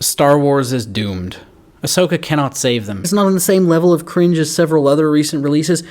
Star Wars is doomed. Ahsoka cannot save them. It's not on the same level of cringe as several other recent releases,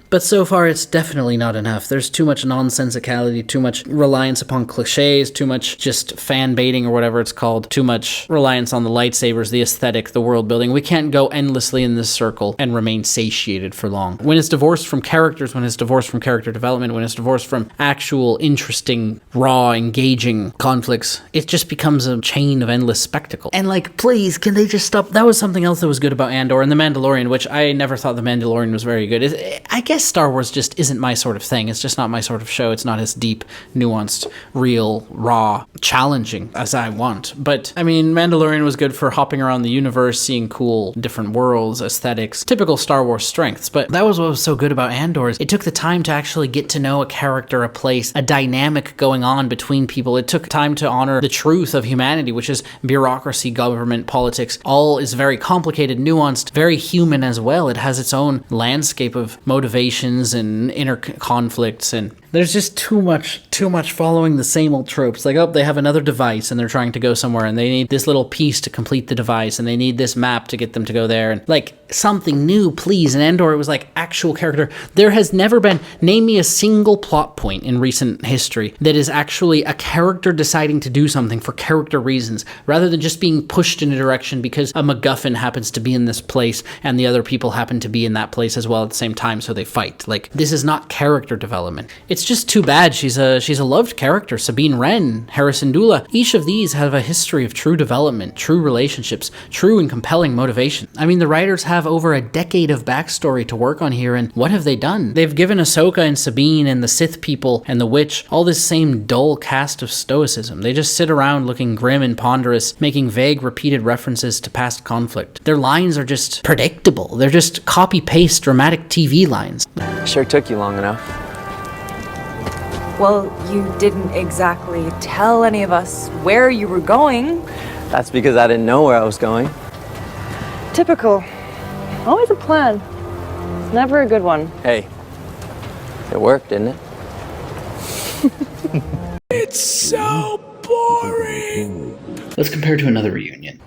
but so far it's definitely not enough. There's too much nonsensicality, too much reliance upon cliches, too much just fan baiting or whatever it's called, too much reliance on the lightsabers, the aesthetic, the world building. We can't go endlessly in this circle and remain satiated for long. When it's divorced from characters, when it's divorced from character development, when it's divorced from actual interesting, raw, engaging conflicts, it just becomes a chain of endless spectacle. And like, please, can they just stop? That was something else that was good about Andor and The Mandalorian, which I never thought The Mandalorian was very good. I guess Star Wars just isn't my sort of thing. It's just not my sort of show. It's not as deep, nuanced, real, raw, challenging as I want. But, I mean, Mandalorian was good for hopping around the universe, seeing cool, different worlds, aesthetics, typical Star Wars strengths. But that was what was so good about Andor. It took the time to actually get to know a character, a place, a dynamic going on between people. It took time to honor the truth of humanity, which is bureaucracy, government, politics. All is very complicated, nuanced, very human as well. It has its own landscape of motivations and inner conflicts, and there's just too much following the same old tropes. Like, oh, they have another device and they're trying to go somewhere and they need this little piece to complete the device and they need this map to get them to go there, and like, something new, please. In Andor, it was like actual character. There has never been, name me a single plot point in recent history that is actually a character deciding to do something for character reasons, rather than just being pushed in a direction because a MacGuffin happens to be in this place and the other people happen to be in that place as well at the same time, so they fight. Like, this is not character development. It's just too bad. She's a loved character. Sabine Wren, Harrison Dula, each of these have a history of true development, true relationships, true and compelling motivation. I mean, the writers have over a decade of backstory to work on here, and what have they done? They've given Ahsoka and Sabine and the Sith people and the Witch all this same dull cast of stoicism. They just sit around looking grim and ponderous, making vague, repeated references to past conflict. Their lines are just predictable. They're just copy-paste dramatic TV lines. Sure took you long enough. Well, you didn't exactly tell any of us where you were going. That's because I didn't know where I was going. Typical. Always a plan. It's never a good one. Hey, it worked, didn't it? It's so boring. Let's compare to another reunion.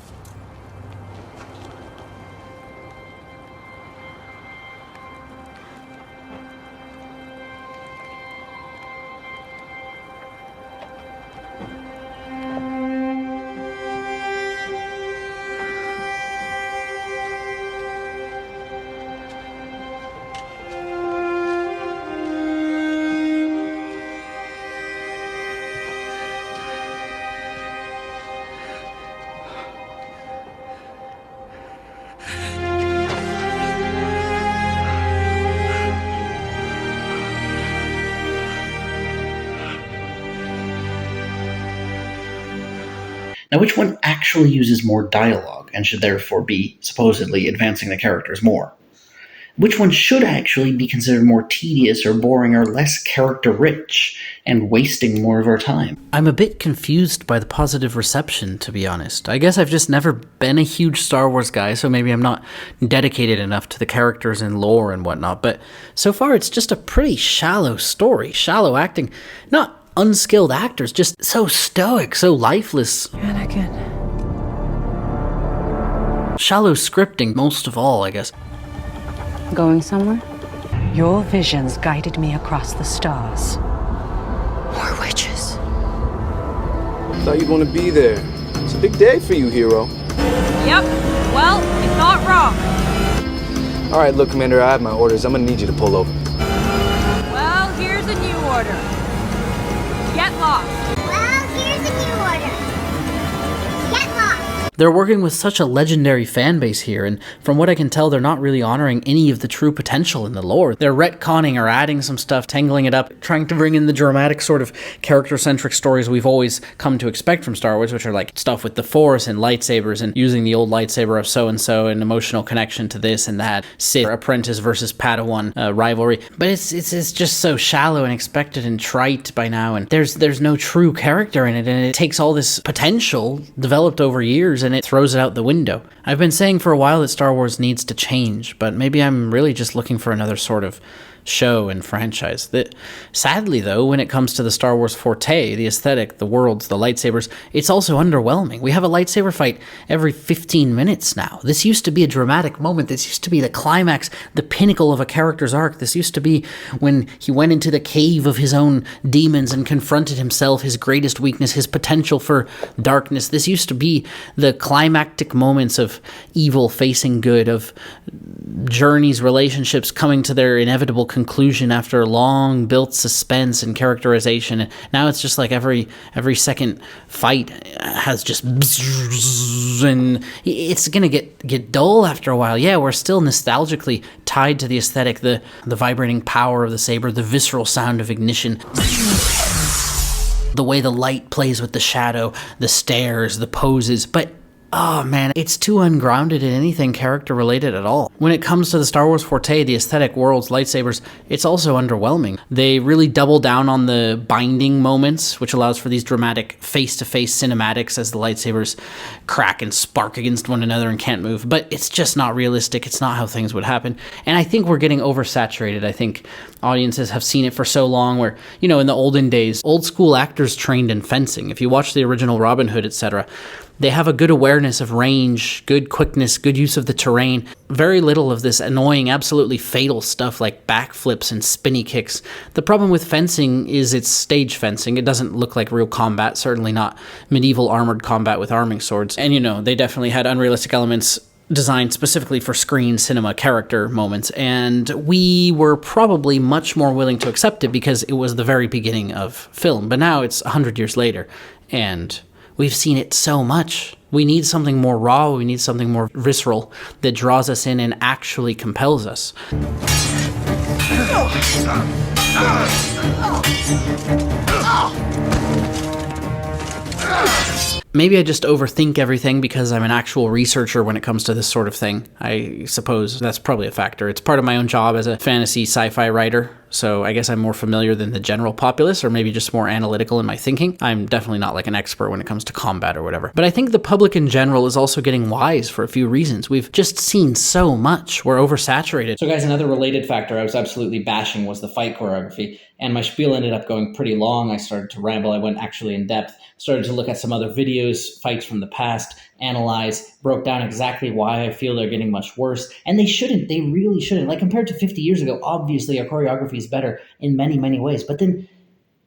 Now, which one actually uses more dialogue and should therefore be supposedly advancing the characters more? Which one should actually be considered more tedious or boring or less character-rich and wasting more of our time? I'm a bit confused by the positive reception, to be honest. I guess I've just never been a huge Star Wars guy, so maybe I'm not dedicated enough to the characters and lore and whatnot, but so far it's just a pretty shallow story, shallow acting, not unskilled actors, just so stoic, so lifeless. Anakin. Shallow scripting, most of all, I guess. Going somewhere? Your visions guided me across the stars. More witches. Thought you'd want to be there. It's a big day for you, hero. Yep. Well, you're not wrong. All right, look, Commander, I have my orders. I'm gonna need you to pull over. Well, here's a new order. Get lost. Well, here's a new order. Get lost. They're working with such a legendary fan base here, and from what I can tell, they're not really honoring any of the true potential in the lore. They're retconning or adding some stuff, tangling it up, trying to bring in the dramatic sort of character-centric stories we've always come to expect from Star Wars, which are like stuff with the Force and lightsabers and using the old lightsaber of so-and-so and emotional connection to this and that, Sith apprentice versus Padawan rivalry. But it's just so shallow and expected and trite by now, and there's no true character in it, and it takes all this potential developed over years and it throws it out the window. I've been saying for a while that Star Wars needs to change, but maybe I'm really just looking for another sort of show and franchise. Sadly, though, when it comes to the Star Wars forte, the aesthetic, the worlds, the lightsabers, it's also underwhelming. We have a lightsaber fight every 15 minutes now. This used to be a dramatic moment. This used to be the climax, the pinnacle of a character's arc. This used to be when he went into the cave of his own demons and confronted himself, his greatest weakness, his potential for darkness. This used to be the climactic moments of evil facing good, of journeys, relationships coming to their inevitable conclusion after long built suspense and characterization. And now it's just like every second fight has just and it's gonna get dull after a while. Yeah, we're still nostalgically tied to the aesthetic, the vibrating power of the saber, the visceral sound of ignition, the way the light plays with the shadow, the stares, the poses, but oh man, it's too ungrounded in anything character related at all. When it comes to the Star Wars forte, the aesthetic, worlds, lightsabers, it's also underwhelming. They really double down on the binding moments, which allows for these dramatic face-to-face cinematics as the lightsabers crack and spark against one another and can't move, but it's just not realistic. It's not how things would happen. And I think we're getting oversaturated. I think audiences have seen it for so long where, in the olden days, old school actors trained in fencing. If you watch the original Robin Hood, etc., they have a good awareness of range, good quickness, good use of the terrain. Very little of this annoying, absolutely fatal stuff like backflips and spinny kicks. The problem with fencing is it's stage fencing. It doesn't look like real combat, certainly not medieval armored combat with arming swords. And they definitely had unrealistic elements designed specifically for screen cinema character moments, and we were probably much more willing to accept it because it was the very beginning of film. But now it's 100 years later, and we've seen it so much. We need something more raw, we need something more visceral that draws us in and actually compels us. Maybe I just overthink everything because I'm an actual researcher when it comes to this sort of thing. I suppose that's probably a factor. It's part of my own job as a fantasy sci-fi writer, so I guess I'm more familiar than the general populace, or maybe just more analytical in my thinking. I'm definitely not like an expert when it comes to combat or whatever. But I think the public in general is also getting wise for a few reasons. We've just seen so much. We're oversaturated. So guys, another related factor I was absolutely bashing was the fight choreography, and my spiel ended up going pretty long. I started to ramble. I went actually in depth, started to look at some other videos, fights from the past, analyze, broke down exactly why I feel they're getting much worse. And they shouldn't. They really shouldn't. Like, compared to 50 years ago, obviously our choreography is better in many, many ways. But then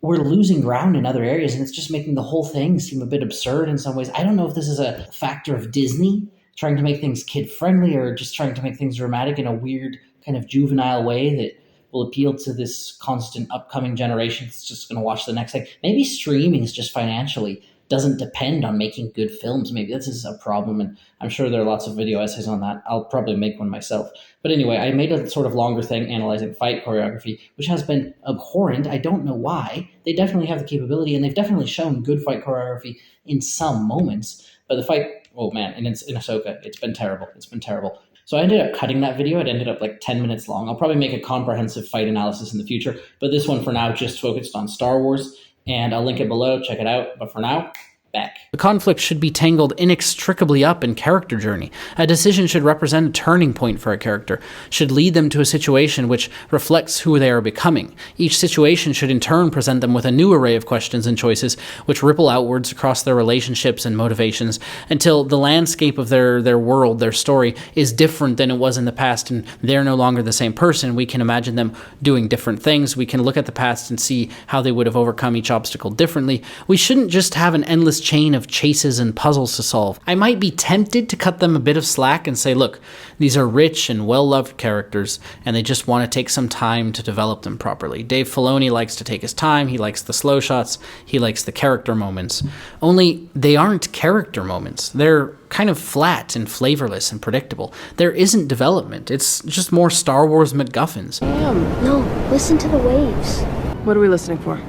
we're losing ground in other areas, and it's just making the whole thing seem a bit absurd in some ways. I don't know if this is a factor of Disney trying to make things kid-friendly or just trying to make things dramatic in a weird kind of juvenile way that will appeal to this constant upcoming generation that's just going to watch the next thing. Maybe streaming is just financially doesn't depend on making good films. Maybe this is a problem, and I'm sure there are lots of video essays on that. I'll probably make one myself. But anyway, I made a sort of longer thing analyzing fight choreography, which has been abhorrent. I don't know why. They definitely have the capability, and they've definitely shown good fight choreography in some moments. But the fight, oh man, and it's in Ahsoka, it's been terrible. It's been terrible. So I ended up cutting that video. It ended up like 10 minutes long. I'll probably make a comprehensive fight analysis in the future, but this one for now just focused on Star Wars, and I'll link it below. Check it out. But for now, back. The conflict should be tangled inextricably up in character journey. A decision should represent a turning point for a character, should lead them to a situation which reflects who they are becoming. Each situation should in turn present them with a new array of questions and choices which ripple outwards across their relationships and motivations until the landscape of their world, their story, is different than it was in the past, and they're no longer the same person. We can imagine them doing different things. We can look at the past and see how they would have overcome each obstacle differently. We shouldn't just have an endless chain of chases and puzzles to solve. I might be tempted to cut them a bit of slack and say, look, these are rich and well-loved characters, and they just want to take some time to develop them properly. Dave Filoni likes to take his time. He likes the slow shots. He likes the character moments. Only they aren't character moments. They're kind of flat and flavorless and predictable. There isn't development. It's just more Star Wars MacGuffins. Damn, no, listen to the waves. What are we listening for?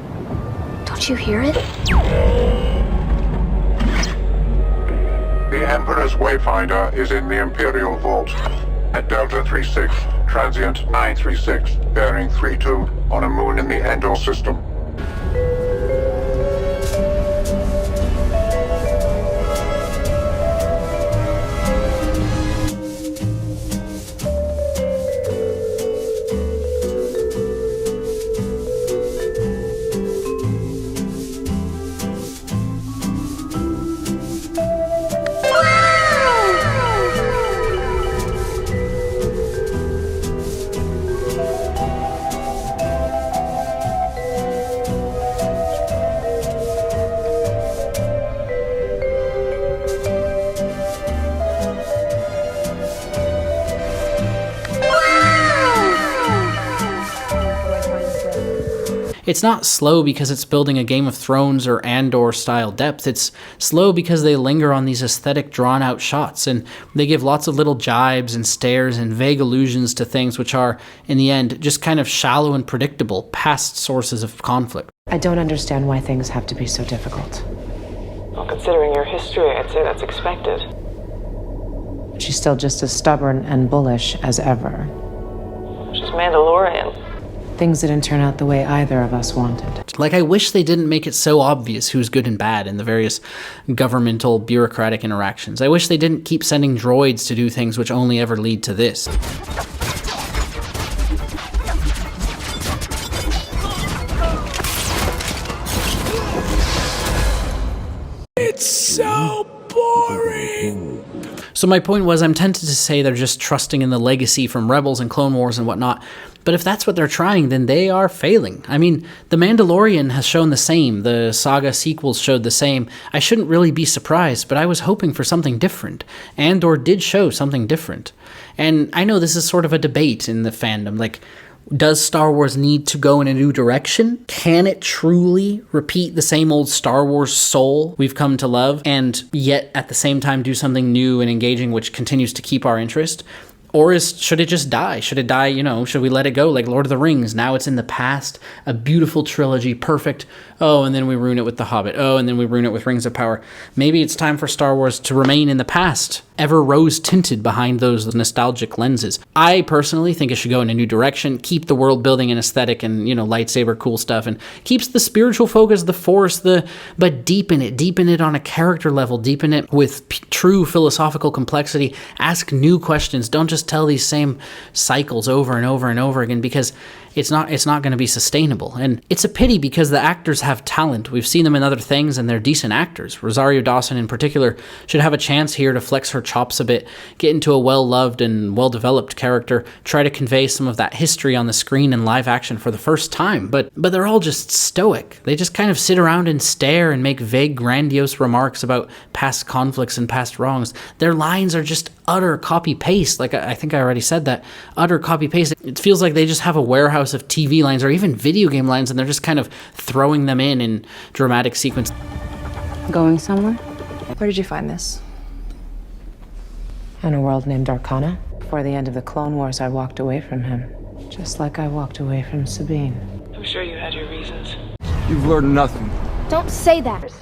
Don't you hear it? The Emperor's Wayfinder is in the Imperial Vault. At Delta 36, transient 936, bearing 32, on a moon in the Andor system. It's not slow because it's building a Game of Thrones or Andor style depth. It's slow because they linger on these aesthetic drawn out shots, and they give lots of little jibes and stares and vague allusions to things which are, in the end, just kind of shallow and predictable past sources of conflict. I don't understand why things have to be so difficult. Well, considering your history, I'd say that's expected. She's still just as stubborn and bullish as ever. She's Mandalorian. Things didn't turn out the way either of us wanted. Like, I wish they didn't make it so obvious who's good and bad in the various governmental bureaucratic interactions. I wish they didn't keep sending droids to do things which only ever lead to this. It's so boring. So my point was, I'm tempted to say they're just trusting in the legacy from Rebels and Clone Wars and whatnot, but if that's what they're trying, then they are failing. I mean, The Mandalorian has shown the same, the saga sequels showed the same. I shouldn't really be surprised, but I was hoping for something different. Andor did show something different. And I know this is sort of a debate in the fandom, like, does Star Wars need to go in a new direction? Can it truly repeat the same old Star Wars soul we've come to love, and yet at the same time do something new and engaging which continues to keep our interest? Or should it just die? Should it die, should we let it go like Lord of the Rings? Now it's in the past, a beautiful trilogy, perfect. Oh, and then we ruin it with The Hobbit. Oh, and then we ruin it with Rings of Power. Maybe it's time for Star Wars to remain in the past, ever rose-tinted behind those nostalgic lenses. I personally think it should go in a new direction, keep the world building and aesthetic and, lightsaber cool stuff, and keeps the spiritual focus, the Force, but deepen it on a character level, deepen it with true philosophical complexity, ask new questions, don't just tell these same cycles over and over and over again, because it's not going to be sustainable. And it's a pity because the actors have talent. We've seen them in other things and they're decent actors. Rosario Dawson in particular should have a chance here to flex her chops a bit, get into a well-loved and well-developed character, try to convey some of that history on the screen in live action for the first time. But they're all just stoic. They just kind of sit around and stare and make vague, grandiose remarks about past conflicts and past wrongs. Their lines are just utter copy-paste. Like, I think I already said that. Utter copy-paste. It feels like they just have a warehouse of TV lines or even video game lines, and they're just kind of throwing them in dramatic sequence. Going somewhere? Where did you find this? In a world named Arcana. Before the end of the Clone Wars, I walked away from him. Just like I walked away from Sabine. I'm sure you had your reasons. You've learned nothing. Don't say that.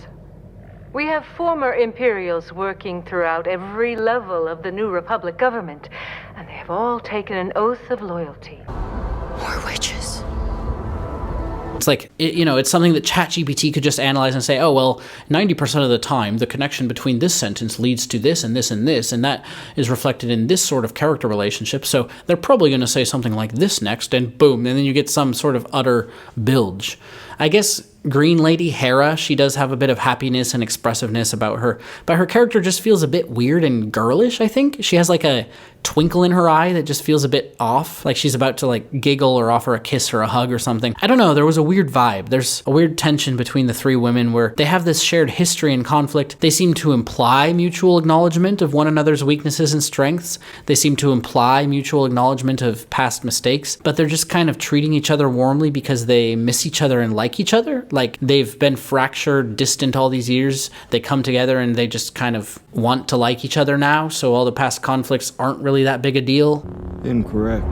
We have former Imperials working throughout every level of the New Republic government, and they have all taken an oath of loyalty. More witches. It's like, it's something that ChatGPT could just analyze and say, oh, well, 90% of the time, the connection between this sentence leads to this and this and this, and that is reflected in this sort of character relationship, so they're probably going to say something like this next, and boom, and then you get some sort of utter bilge. I guess Green Lady Hera, she does have a bit of happiness and expressiveness about her, but her character just feels a bit weird and girlish, I think. She has like a twinkle in her eye that just feels a bit off, like she's about to like giggle or offer a kiss or a hug or something. I don't know, there was a weird vibe. There's a weird tension between the three women where they have this shared history and conflict. They seem to imply mutual acknowledgement of one another's weaknesses and strengths. They seem to imply mutual acknowledgement of past mistakes, but they're just kind of treating each other warmly because they miss each other and like each other. Like, they've been fractured, distant all these years. They come together and they just kind of want to like each other now, so all the past conflicts aren't really that big a deal. Incorrect.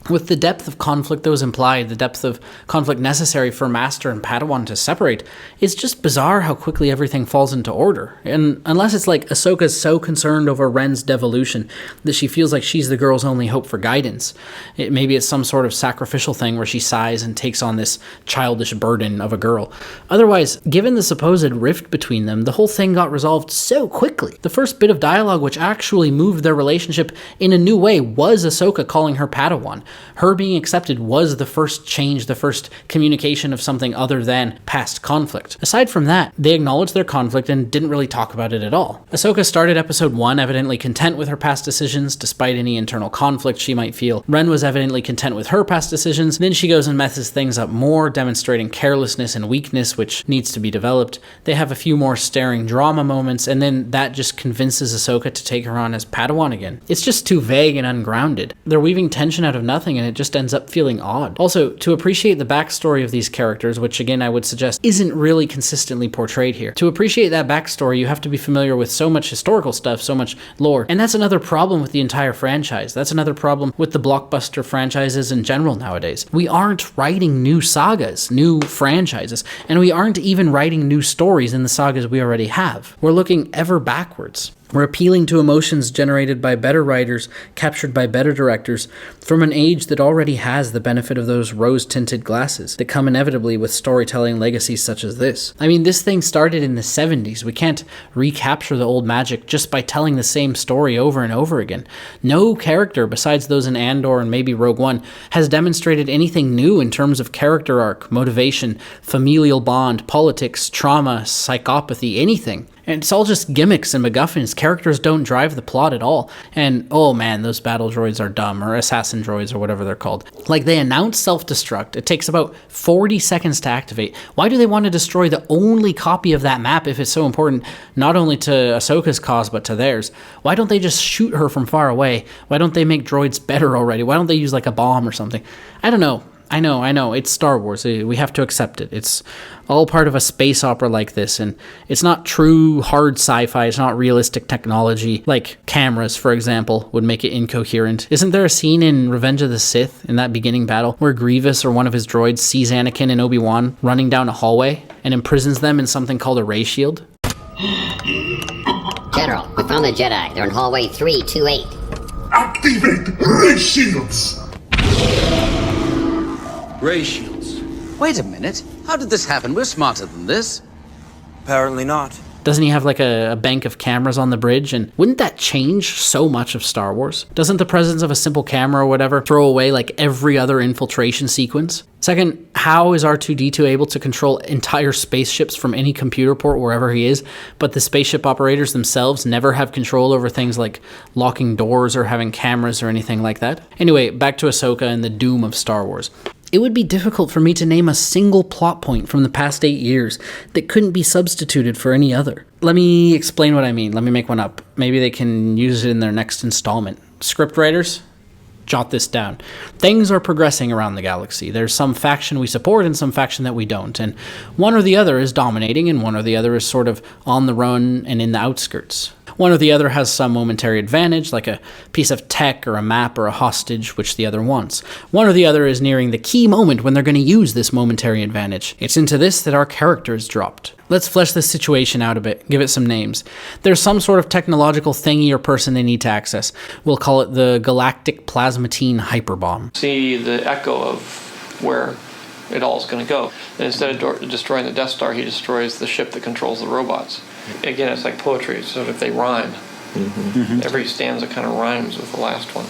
With the depth of conflict that was implied, the depth of conflict necessary for Master and Padawan to separate, it's just bizarre how quickly everything falls into order. And unless it's like Ahsoka's so concerned over Ren's devolution that she feels like she's the girl's only hope for guidance, maybe it's some sort of sacrificial thing where she sighs and takes on this childish burden of a girl. Otherwise, given the supposed rift between them, the whole thing got resolved so quickly. The first bit of dialogue which actually moved their relationship in a new way was Ahsoka calling her Padawan. Her being accepted was the first change, the first communication of something other than past conflict. Aside from that, they acknowledged their conflict and didn't really talk about it at all. Ahsoka started episode 1 evidently content with her past decisions, despite any internal conflict she might feel. Ren was evidently content with her past decisions. Then she goes and messes things up more, demonstrating carelessness and weakness, which needs to be developed. They have a few more staring drama moments, and then that just convinces Ahsoka to take her on as Padawan again. It's just too vague and ungrounded. They're weaving tension out of nothing, nothing, and it just ends up feeling odd. Also, to appreciate the backstory of these characters, which again I would suggest isn't really consistently portrayed here, to appreciate that backstory you have to be familiar with so much historical stuff, so much lore, and that's another problem with the entire franchise. That's another problem with the blockbuster franchises in general nowadays. We aren't writing new sagas, new franchises, and we aren't even writing new stories in the sagas we already have. We're looking ever backwards. We're appealing to emotions generated by better writers, captured by better directors, from an age that already has the benefit of those rose-tinted glasses that come inevitably with storytelling legacies such as this. I mean, this thing started in the 70s. We can't recapture the old magic just by telling the same story over and over again. No character, besides those in Andor and maybe Rogue One, has demonstrated anything new in terms of character arc, motivation, familial bond, politics, trauma, psychopathy, anything. And it's all just gimmicks and MacGuffins. Characters don't drive the plot at all. And, oh man, those battle droids are dumb, or assassin droids, or whatever they're called. Like, they announce self-destruct. It takes about 40 seconds to activate. Why do they want to destroy the only copy of that map if it's so important, not only to Ahsoka's cause, but to theirs? Why don't they just shoot her from far away? Why don't they make droids better already? Why don't they use, like, a bomb or something? I don't know. I know, it's Star Wars. We have to accept it. It's all part of a space opera like this, and it's not true hard sci-fi. It's not realistic technology, like cameras, for example, would make it incoherent. Isn't there a scene in Revenge of the Sith, in that beginning battle, where Grievous or one of his droids sees Anakin and Obi-Wan running down a hallway and imprisons them in something called a ray shield? General, we found the Jedi. They're in hallway 328. Activate ray shields! Ray shields. Wait a minute. How did this happen? We're smarter than this. Apparently not. Doesn't he have like a bank of cameras on the bridge? And wouldn't that change so much of Star Wars? Doesn't the presence of a simple camera or whatever throw away like every other infiltration sequence? Second, how is R2-D2 able to control entire spaceships from any computer port wherever he is, but the spaceship operators themselves never have control over things like locking doors or having cameras or anything like that? Anyway, back to Ahsoka and the doom of Star Wars. It would be difficult for me to name a single plot point from the past 8 years that couldn't be substituted for any other. Let me explain what I mean. Let me make one up. Maybe they can use it in their next installment. Scriptwriters, jot this down. Things are progressing around the galaxy. There's some faction we support and some faction that we don't. And one or the other is dominating, and one or the other is sort of on the run and in the outskirts. One or the other has some momentary advantage, like a piece of tech or a map or a hostage, which the other wants. One or the other is nearing the key moment when they're going to use this momentary advantage. It's into this that our character is dropped. Let's flesh this situation out a bit, give it some names. There's some sort of technological thingy or person they need to access. We'll call it the Galactic Plasmatine Hyperbomb. See the echo of where it all is going to go. And instead of destroying the Death Star, he destroys the ship that controls the robots. Again, it's like poetry, so if they rhyme. Every stanza kind of rhymes with the last one.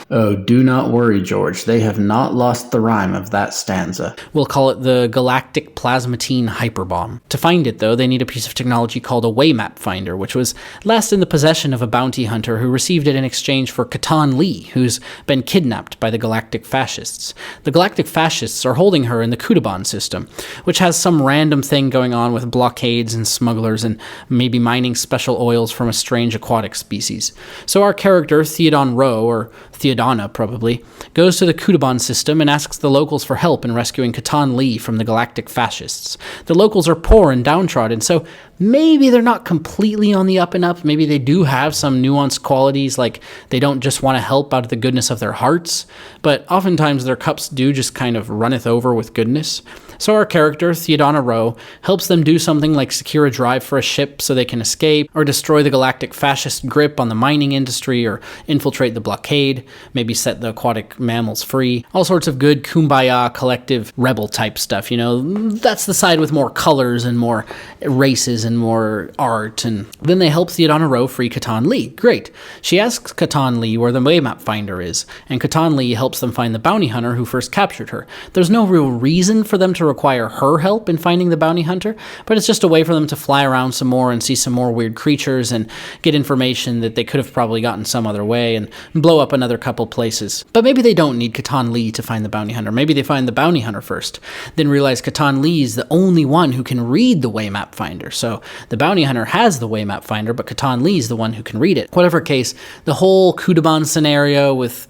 Oh, do not worry, George. They have not lost the rhyme of that stanza. We'll call it the Galactic Plasmatine Hyperbomb. To find it, though, they need a piece of technology called a Waymap Finder, which was last in the possession of a bounty hunter who received it in exchange for Catan Lee, who's been kidnapped by the Galactic Fascists. The Galactic Fascists are holding her in the Kudaban system, which has some random thing going on with blockades and smugglers and maybe mining special oils from a strange aquatic species. So our character, Theodon Rowe, or Theodana probably, goes to the Kudaban system and asks the locals for help in rescuing Catan Lee from the Galactic Fascists. The locals are poor and downtrodden, so maybe they're not completely on the up and up. Maybe they do have some nuanced qualities, like they don't just want to help out of the goodness of their hearts, but oftentimes their cups do just kind of runneth over with goodness. So our character, Theodana Rowe, helps them do something like secure a drive for a ship so they can escape, or destroy the galactic fascist grip on the mining industry, or infiltrate the blockade, maybe set the aquatic mammals free. All sorts of good kumbaya, collective, rebel type stuff, you know. That's the side with more colors and more races and more art. And then they help Theodana Rowe free Catan Lee. Great. She asks Catan Lee where the Waymap Finder is, and Catan Lee helps them find the bounty hunter who first captured her. There's no real reason for them to require her help in finding the bounty hunter, but it's just a way for them to fly around some more and see some more weird creatures and get information that they could have probably gotten some other way and blow up another couple places. But maybe they don't need Catan Lee to find the bounty hunter. Maybe they find the bounty hunter first, then realize Catan Lee is the only one who can read the Waymap Finder. So the bounty hunter has the Waymap Finder, but Catan Lee is the one who can read it. Whatever case, the whole Kudaban scenario with,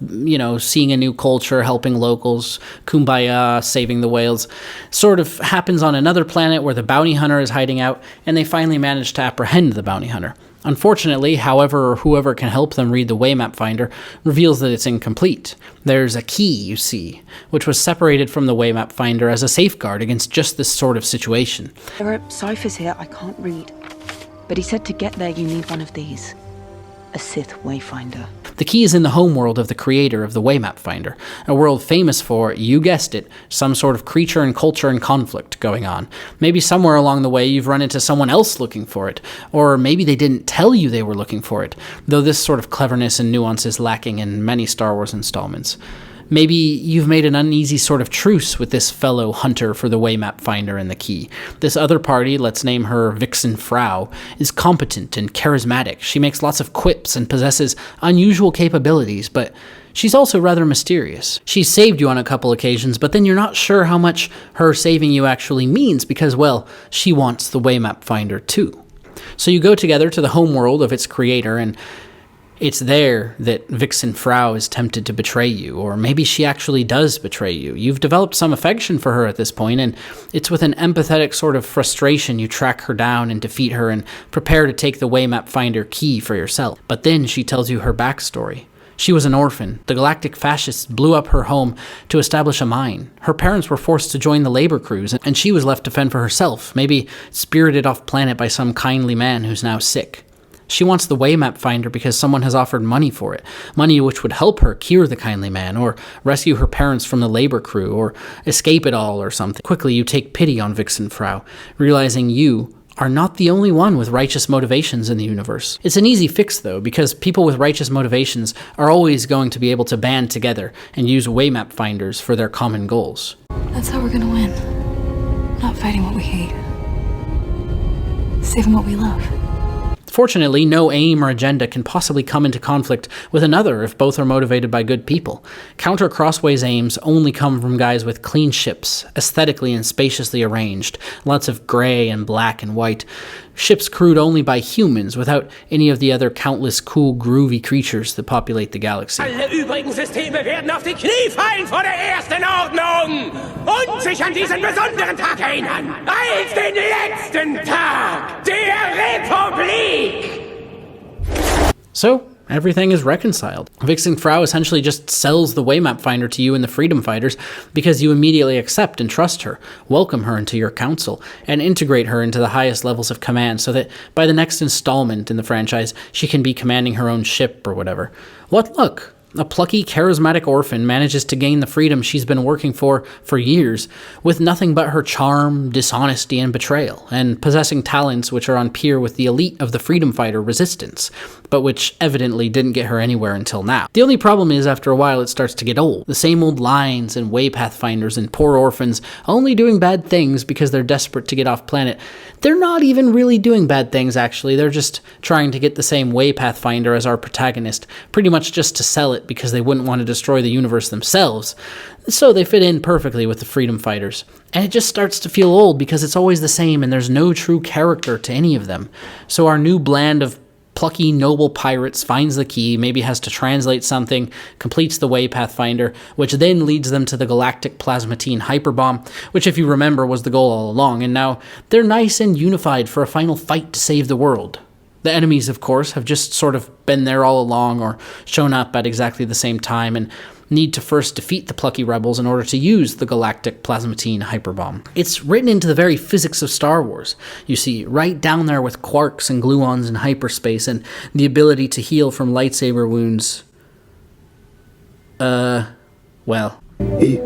seeing a new culture, helping locals, kumbaya, saving the whales, sort of happens on another planet where the bounty hunter is hiding out, and they finally manage to apprehend the bounty hunter. Unfortunately, however or whoever can help them read the Waymap Finder reveals that it's incomplete. There's a key, you see, which was separated from the Waymap Finder as a safeguard against just this sort of situation. There are ciphers here I can't read, but he said to get there you need one of these. A Sith Wayfinder. The key is in the homeworld of the creator of the Waymap Finder, a world famous for, you guessed it, some sort of creature and culture and conflict going on. Maybe somewhere along the way you've run into someone else looking for it, or maybe they didn't tell you they were looking for it, though this sort of cleverness and nuance is lacking in many Star Wars installments. Maybe you've made an uneasy sort of truce with this fellow hunter for the Waymap Finder and the key. This other party, let's name her Vixen Frau, is competent and charismatic. She makes lots of quips and possesses unusual capabilities, but she's also rather mysterious. She's saved you on a couple occasions, but then you're not sure how much her saving you actually means because, well, she wants the Waymap Finder too. So you go together to the homeworld of its creator, and it's there that Vixen Frau is tempted to betray you, or maybe she actually does betray you. You've developed some affection for her at this point, and it's with an empathetic sort of frustration you track her down and defeat her and prepare to take the Waymap Finder key for yourself. But then she tells you her backstory. She was an orphan. The galactic fascists blew up her home to establish a mine. Her parents were forced to join the labor crews, and she was left to fend for herself, maybe spirited off planet by some kindly man who's now sick. She wants the Waymap Finder because someone has offered money for it, money which would help her cure the kindly man, or rescue her parents from the labor crew, or escape it all or something. Quickly you take pity on Vixen Frau, realizing you are not the only one with righteous motivations in the universe. It's an easy fix though, because people with righteous motivations are always going to be able to band together and use Waymap Finders for their common goals. That's how we're gonna win. Not fighting what we hate. Saving what we love. Fortunately, no aim or agenda can possibly come into conflict with another if both are motivated by good people. Counter-Crossway's aims only come from guys with clean ships, aesthetically and spaciously arranged, lots of grey and black and white, ships crewed only by humans without any of the other countless cool, groovy creatures that populate the galaxy. Alle übrigen Systeme werden auf die Knie fallen vor der ersten Ordnung und sich an diesen besonderen Tag erinnern, als den letzten Tag der Republik! So, everything is reconciled. Vixen Frau essentially just sells the Waymap Finder to you and the Freedom Fighters because you immediately accept and trust her, welcome her into your council, and integrate her into the highest levels of command so that by the next installment in the franchise, she can be commanding her own ship or whatever. What luck! A plucky, charismatic orphan manages to gain the freedom she's been working for years, with nothing but her charm, dishonesty, and betrayal, and possessing talents which are on peer with the elite of the freedom fighter resistance, but which evidently didn't get her anywhere until now. The only problem is, after a while, it starts to get old. The same old lines and waypath finders and poor orphans only doing bad things because they're desperate to get off planet. They're not even really doing bad things, actually. They're just trying to get the same waypath finder as our protagonist, pretty much just to sell it because they wouldn't want to destroy the universe themselves. So they fit in perfectly with the freedom fighters. And it just starts to feel old because it's always the same and there's no true character to any of them. So our new bland of plucky, noble pirates finds the key, maybe has to translate something, completes the Waypath Finder, which then leads them to the galactic plasmatine hyperbomb, which, if you remember, was the goal all along, and now they're nice and unified for a final fight to save the world. The enemies, of course, have just sort of been there all along or shown up at exactly the same time and need to first defeat the plucky rebels in order to use the galactic plasmatine hyperbomb. It's written into the very physics of Star Wars. You see, right down there with quarks and gluons in hyperspace and the ability to heal from lightsaber wounds. Well. He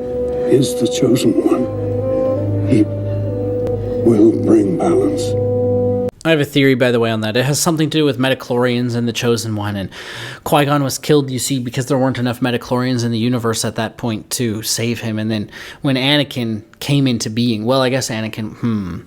is the chosen one. He will bring balance. I have a theory, by the way, on that. It has something to do with midichlorians and the Chosen One, and Qui Gon was killed, you see, because there weren't enough midichlorians in the universe at that point to save him. And then when Anakin came into being, well, I guess Anakin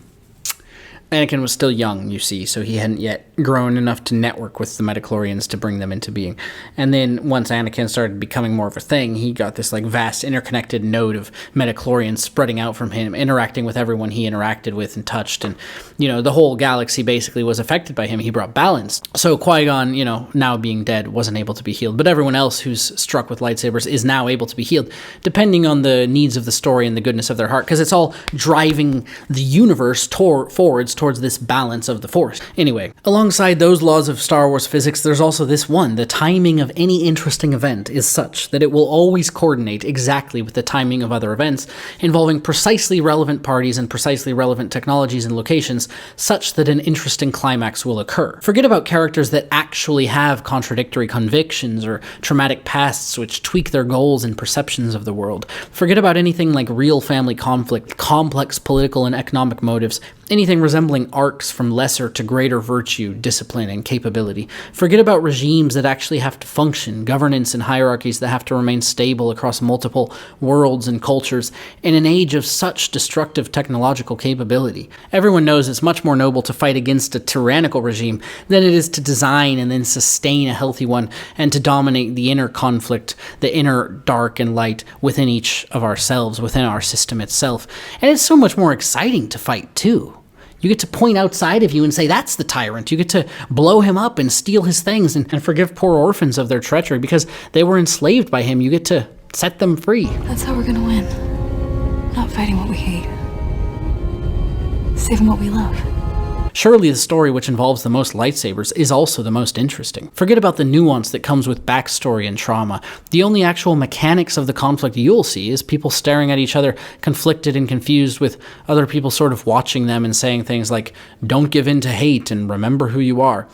was still young, you see, so he hadn't yet grown enough to network with the midichlorians to bring them into being. And then once Anakin started becoming more of a thing, he got this like vast interconnected node of midichlorians spreading out from him, interacting with everyone he interacted with and touched. And, you know, the whole galaxy basically was affected by him. He brought balance. So Qui-Gon, you know, now being dead, wasn't able to be healed. But everyone else who's struck with lightsabers is now able to be healed, depending on the needs of the story and the goodness of their heart, because it's all driving the universe forwards towards this balance of the Force. Anyway, alongside those laws of Star Wars physics, there's also this one. The timing of any interesting event is such that it will always coordinate exactly with the timing of other events involving precisely relevant parties and precisely relevant technologies and locations, such that an interesting climax will occur. Forget about characters that actually have contradictory convictions or traumatic pasts which tweak their goals and perceptions of the world. Forget about anything like real family conflict, complex political and economic motives, anything resembling arcs from lesser to greater virtue, discipline, and capability. Forget about regimes that actually have to function, governance and hierarchies that have to remain stable across multiple worlds and cultures in an age of such destructive technological capability. Everyone knows it's much more noble to fight against a tyrannical regime than it is to design and then sustain a healthy one and to dominate the inner conflict, the inner dark and light within each of ourselves, within our system itself. And it's so much more exciting to fight too. You get to point outside of you and say, that's the tyrant. You get to blow him up and steal his things and forgive poor orphans of their treachery because they were enslaved by him. You get to set them free. That's how we're gonna win. Not fighting what we hate. Saving what we love. Surely the story which involves the most lightsabers is also the most interesting. Forget about the nuance that comes with backstory and trauma. The only actual mechanics of the conflict you'll see is people staring at each other, conflicted and confused, with other people sort of watching them and saying things like, don't give in to hate and remember who you are.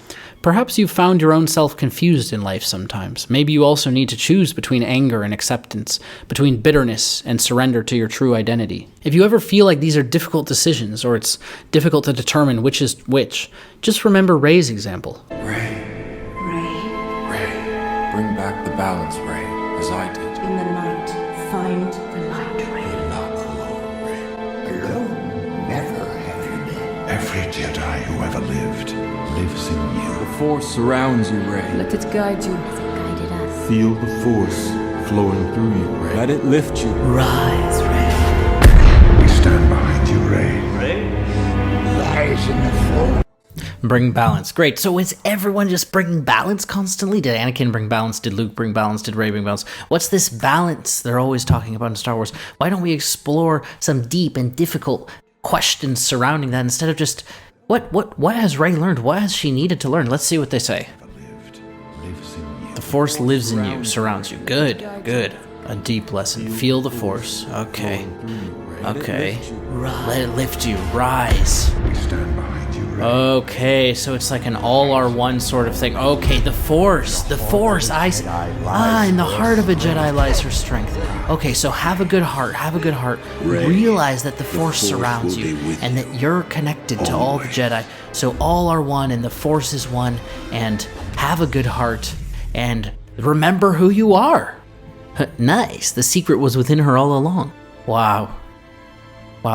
Perhaps you've found your own self confused in life sometimes. Maybe you also need to choose between anger and acceptance, between bitterness and surrender to your true identity. If you ever feel like these are difficult decisions, or it's difficult to determine which is which, just remember Rey's example. Rey, bring back the balance, Rey, as I did. In the night, find the light, Rey. You're not alone, Rey. Alone? Never have you been. Every Jedi who ever lived lives in you. The Force surrounds you, Rey. Let it guide you. As it guided us. Feel the Force flowing through you, Rey. Let it lift you. Rise, Rey. We stand behind you, Rey. Lies in the Force. Bring balance. Great. So is everyone just bringing balance constantly? Did Anakin bring balance? Did Luke bring balance? Did Rey bring balance? What's this balance they're always talking about in Star Wars? Why don't we explore some deep and difficult questions surrounding that instead of just what has Rey learned? What has she needed to learn? Let's see what they say. The Force lives in you, surrounds you. Good. A deep lesson. Feel the Force. Okay. Let it lift you. Rise. We stand behind you, Rey. Okay, so it's like an all are one sort of thing. Okay, the Force. In the heart of a Jedi lies her strength. Okay, so have a good heart. Realize that the Force surrounds you and that you're connected to all the Jedi. So all are one and the Force is one, and have a good heart and remember who you are. Nice. The secret was within her all along. Wow,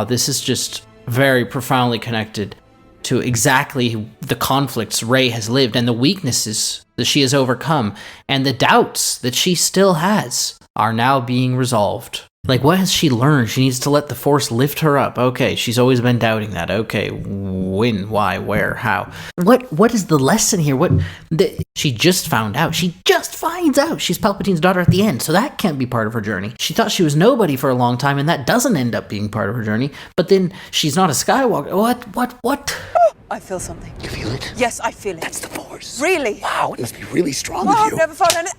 this is just very profoundly connected to exactly the conflicts Rey has lived and the weaknesses that she has overcome and the doubts that she still has are now being resolved. Like, what has she learned? She needs to let the Force lift her up. Okay, she's always been doubting that. Okay, when, why, where, how? What is the lesson here? She just found out. She just finds out she's Palpatine's daughter at the end, so that can't be part of her journey. She thought she was nobody for a long time, and that doesn't end up being part of her journey. But then she's not a Skywalker. What? Oh, I feel something. You feel it? Yes, I feel it. That's the Force. Really? Wow, it must be really strong Oh, with I've you. never felt anything.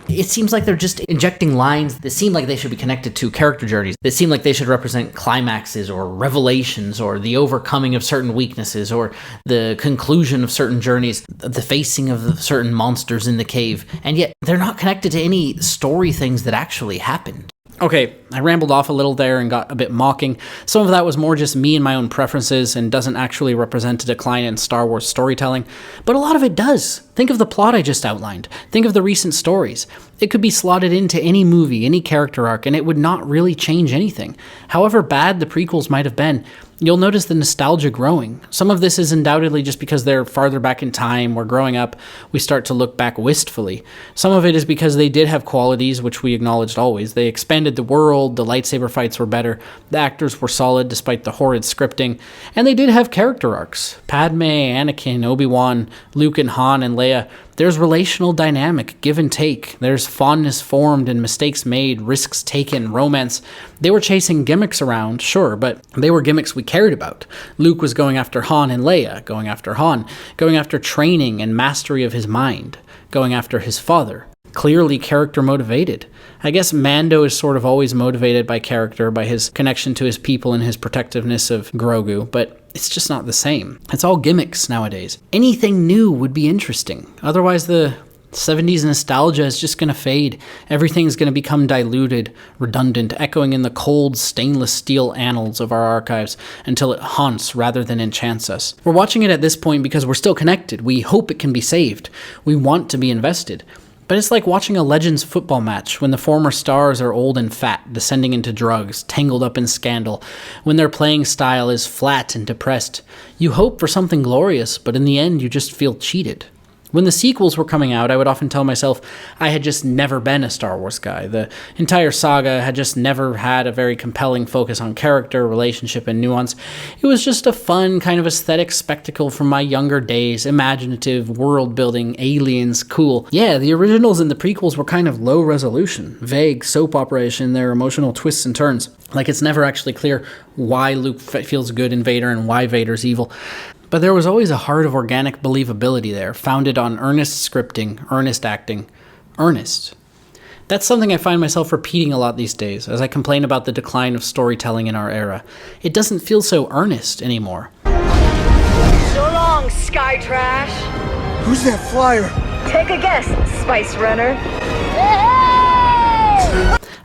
It seems like they're just injecting lines that seem like they should be connected to character journeys, that seem like they should represent climaxes or revelations or the overcoming of certain weaknesses or the conclusion of certain journeys, the facing of certain monsters in the cave, and yet they're not connected to any story things that actually happened. Okay, I rambled off a little there and got a bit mocking. Some of that was more just me and my own preferences and doesn't actually represent a decline in Star Wars storytelling, but a lot of it does. Think of the plot I just outlined. Think of the recent stories. It could be slotted into any movie, any character arc, and it would not really change anything. However bad the prequels might have been, you'll notice the nostalgia growing. Some of this is undoubtedly just because they're farther back in time, where growing up, we start to look back wistfully. Some of it is because they did have qualities, which we acknowledged always. They expanded the world, the lightsaber fights were better, the actors were solid despite the horrid scripting, and they did have character arcs. Padme, Anakin, Obi-Wan, Luke and Han and Leia. There's relational dynamic, give and take. There's fondness formed and mistakes made, risks taken, romance. They were chasing gimmicks around, sure, but they were gimmicks we cared about. Luke was going after Han and Leia, going after Han, going after training and mastery of his mind, going after his father. Clearly character motivated. I guess Mando is sort of always motivated by character, by his connection to his people and his protectiveness of Grogu, but it's just not the same. It's all gimmicks nowadays. Anything new would be interesting. Otherwise, the 70s nostalgia is just going to fade. Everything's going to become diluted, redundant, echoing in the cold, stainless steel annals of our archives until it haunts rather than enchants us. We're watching it at this point because we're still connected. We hope it can be saved. We want to be invested. But it's like watching a Legends football match when the former stars are old and fat, descending into drugs, tangled up in scandal, when their playing style is flat and depressed. You hope for something glorious, but in the end you just feel cheated. When the sequels were coming out, I would often tell myself I had just never been a Star Wars guy. The entire saga had just never had a very compelling focus on character, relationship, and nuance. It was just a fun, kind of aesthetic spectacle from my younger days, imaginative, world-building, aliens, cool. Yeah, the originals and the prequels were kind of low resolution, vague, soap opera-ish in their emotional twists and turns. Like it's never actually clear why Luke feels good in Vader and why Vader's evil. But there was always a heart of organic believability there, founded on earnest scripting, earnest acting, earnest. That's something I find myself repeating a lot these days, as I complain about the decline of storytelling in our era. It doesn't feel so earnest anymore. So long, Sky Trash. Who's that flyer? Take a guess, Spice Runner.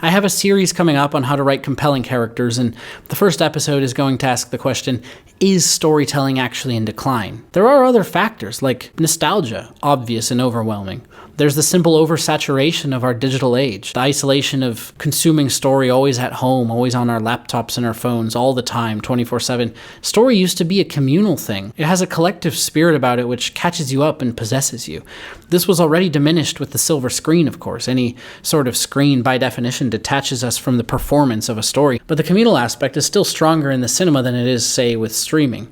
I have a series coming up on how to write compelling characters, and the first episode is going to ask the question, is storytelling actually in decline? There are other factors, like nostalgia, obvious and overwhelming. There's the simple oversaturation of our digital age, the isolation of consuming story always at home, always on our laptops and our phones, all the time, 24/7. Story used to be a communal thing. It has a collective spirit about it which catches you up and possesses you. This was already diminished with the silver screen, of course. Any sort of screen, by definition, detaches us from the performance of a story. But the communal aspect is still stronger in the cinema than it is, say, with streaming.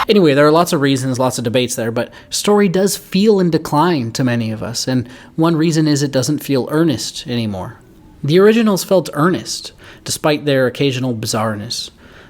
Anyway, there are lots of reasons, lots of debates there, but story does feel in decline to many of us, and one reason is it doesn't feel earnest anymore. The originals felt earnest, despite their occasional bizarreness.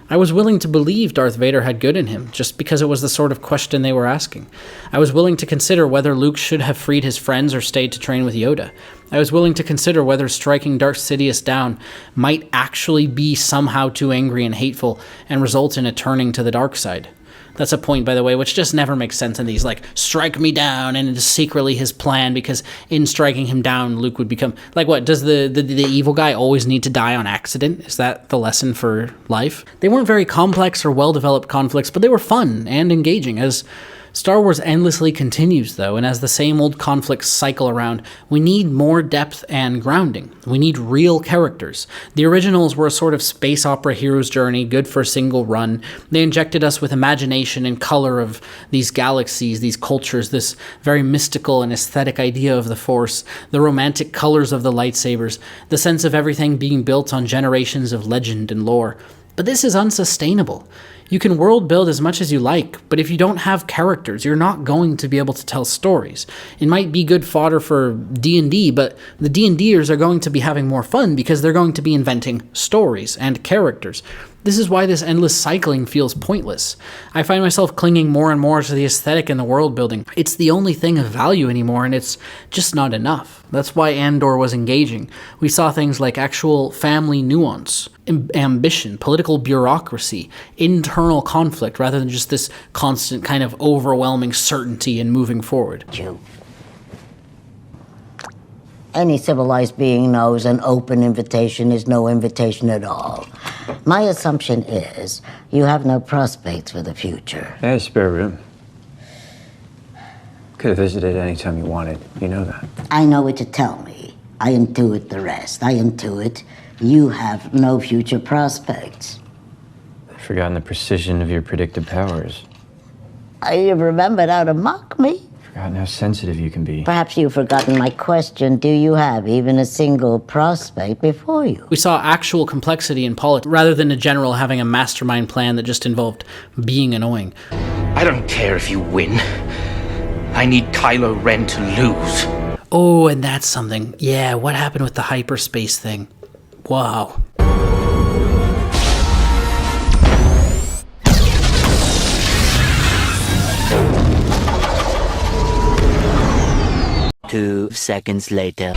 I was willing to believe Darth Vader had good in him, just because it was the sort of question they were asking. I was willing to consider whether Luke should have freed his friends or stayed to train with Yoda. I was willing to consider whether striking Darth Sidious down might actually be somehow too angry and hateful and result in a turning to the dark side. That's a point, by the way, which just never makes sense in these, like, strike me down, and it is secretly his plan, because in striking him down, Luke would become... Like, what, does the evil guy always need to die on accident? Is that the lesson for life? They weren't very complex or well-developed conflicts, but they were fun and engaging, as... Star Wars endlessly continues, though, and as the same old conflicts cycle around, we need more depth and grounding. We need real characters. The originals were a sort of space opera hero's journey, good for a single run. They injected us with imagination and color of these galaxies, these cultures, this very mystical and aesthetic idea of the Force, the romantic colors of the lightsabers, the sense of everything being built on generations of legend and lore. But this is unsustainable. You can world build as much as you like, but if you don't have characters, you're not going to be able to tell stories. It might be good fodder for D&D, but the D&Ders are going to be having more fun because they're going to be inventing stories and characters. This is why this endless cycling feels pointless. I find myself clinging more and more to the aesthetic and the world building. It's the only thing of value anymore, and it's just not enough. That's why Andor was engaging. We saw things like actual family nuance, ambition, political bureaucracy, internal conflict, rather than just this constant kind of overwhelming certainty in moving forward. Any civilized being knows an open invitation is no invitation at all. My assumption is you have no prospects for the future. I had spare room. Could have visited anytime you wanted. You know that. I know what you tell me. I intuit the rest. I intuit you have no future prospects. I've forgotten the precision of your predictive powers. You've remembered how to mock me. Forgotten how sensitive you can be. Perhaps you've forgotten my question. Do you have even a single prospect before you? We saw actual complexity in politics, rather than a general having a mastermind plan that just involved being annoying. I don't care if you win. I need Kylo Ren to lose. Oh, and that's something. Yeah, what happened with the hyperspace thing? Wow. Two seconds later.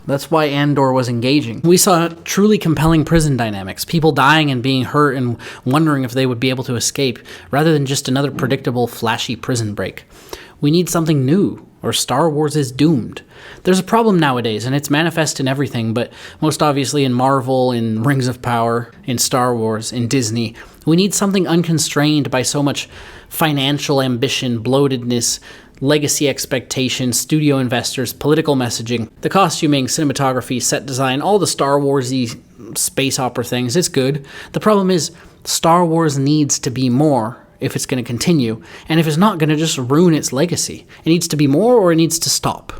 That's why Andor was engaging. We saw truly compelling prison dynamics, people dying and being hurt and wondering if they would be able to escape, rather than just another predictable, flashy prison break. We need something new, or Star Wars is doomed. There's a problem nowadays, and it's manifest in everything, but most obviously in Marvel, in Rings of Power, in Star Wars, in Disney. We need something unconstrained by so much financial ambition, bloatedness, legacy expectations, studio investors, political messaging, the costuming, cinematography, set design, all the Star Wars-y space opera things. It's good. The problem is Star Wars needs to be more if it's going to continue, and if it's not going to just ruin its legacy. It needs to be more or it needs to stop.